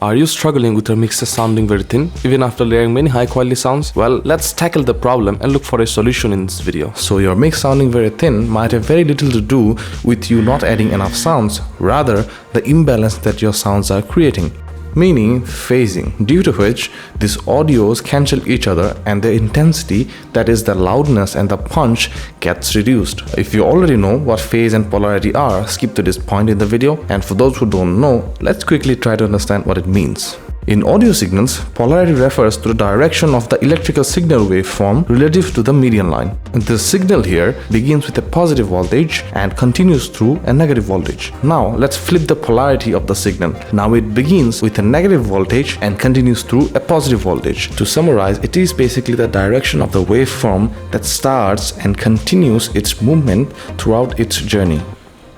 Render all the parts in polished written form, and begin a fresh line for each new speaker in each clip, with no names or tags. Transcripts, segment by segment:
Are you struggling with your mixer sounding very thin, even after layering many high quality sounds? Well, let's tackle the problem and look for a solution in this video. So your mix sounding very thin might have very little to do with you not adding enough sounds, rather the imbalance that your sounds are creating. Meaning phasing, due to which these audios cancel each other and the intensity, that is the loudness and the punch, gets reduced. If you already know what phase and polarity are, skip to this point in the video, and for those who don't know, let's quickly try to understand what it means. In audio signals, polarity refers to the direction of the electrical signal waveform relative to the median line. The signal here begins with a positive voltage and continues through a negative voltage. Now let's flip the polarity of the signal. Now it begins with a negative voltage and continues through a positive voltage. To summarize, it is basically the direction of the waveform that starts and continues its movement throughout its journey.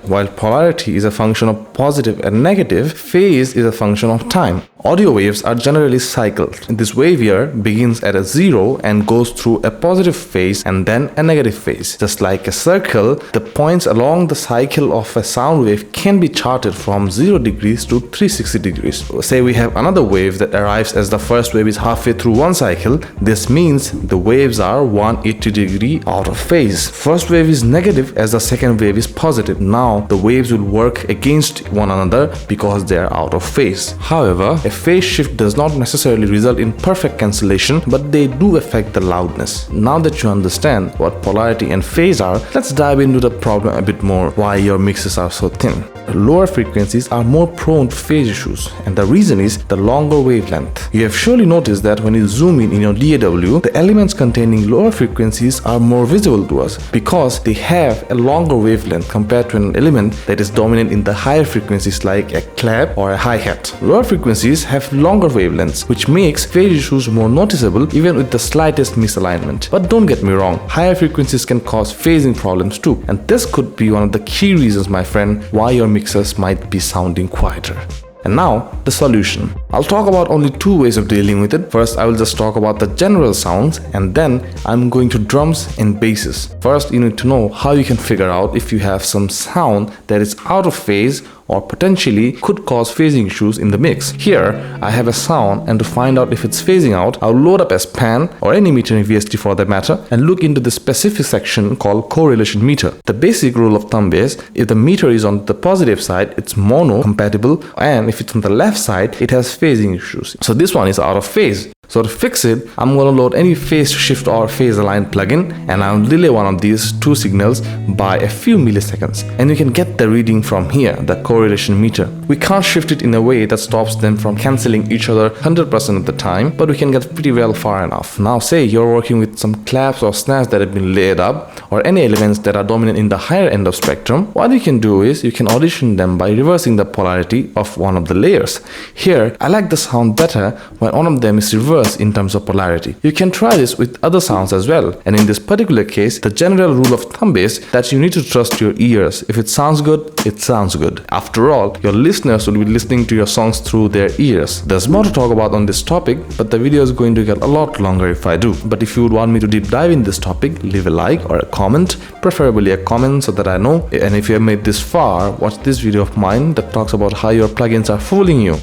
While polarity is a function of positive and negative, phase is a function of time. Audio waves are generally cycled. This wave here begins at a 0 and goes through a positive phase and then a negative phase. Just like a circle, the points along the cycle of a sound wave can be charted from 0 degrees to 360 degrees. Say we have another wave that arrives as the first wave is halfway through one cycle. This means the waves are 180 degrees out of phase. First wave is negative as the second wave is positive. Now the waves will work against one another because they are out of phase. However, a phase shift does not necessarily result in perfect cancellation, but they do affect the loudness. Now that you understand what polarity and phase are, let's dive into the problem a bit more, why your mixes are so thin. Lower frequencies are more prone to phase issues, and the reason is the longer wavelength. You have surely noticed that when you zoom in your DAW, the elements containing lower frequencies are more visible to us because they have a longer wavelength compared to an element that is dominant in the higher frequencies like a clap or a hi-hat. Lower frequencies have longer wavelengths, which makes phase issues more noticeable even with the slightest misalignment. But don't get me wrong, higher frequencies can cause phasing problems too, and this could be one of the key reasons, my friend, why your mixers might be sounding quieter. And now, the solution. I'll talk about only two ways of dealing with it. First, I will just talk about the general sounds, and then I'm going to drums and basses. First, you need to know how you can figure out if you have some sound that is out of phase or potentially could cause phasing issues in the mix. Here, I have a sound, and to find out if it's phasing out, I'll load up a span or any meter in VST for that matter and look into the specific section called correlation meter. The basic rule of thumb is, if the meter is on the positive side, it's mono compatible, and if it's on the left side, it has phasing issues. So this one is out of phase. So to fix it, I'm going to load any phase shift or phase align plugin, and I'll delay one of these two signals by a few milliseconds. And you can get the reading from here, the correlation meter. We can't shift it in a way that stops them from cancelling each other 100% of the time, but we can get pretty well far enough. Now say you're working with some claps or snares that have been layered up, or any elements that are dominant in the higher end of spectrum. What you can do is you can audition them by reversing the polarity of one of the layers. Here, I like the sound better when one of them is reversed in terms of polarity. You can try this with other sounds as well, and in this particular case, the general rule of thumb is that you need to trust your ears. If it sounds good, it sounds good. After all, your listeners will be listening to your songs through their ears. There's more to talk about on this topic, but the video is going to get a lot longer if I do. But if you would want me to deep dive in this topic, leave a like or a comment, preferably a comment so that I know. And if you have made this far, watch this video of mine that talks about how your plugins are fooling you.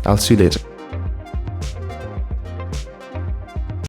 I'll see you later.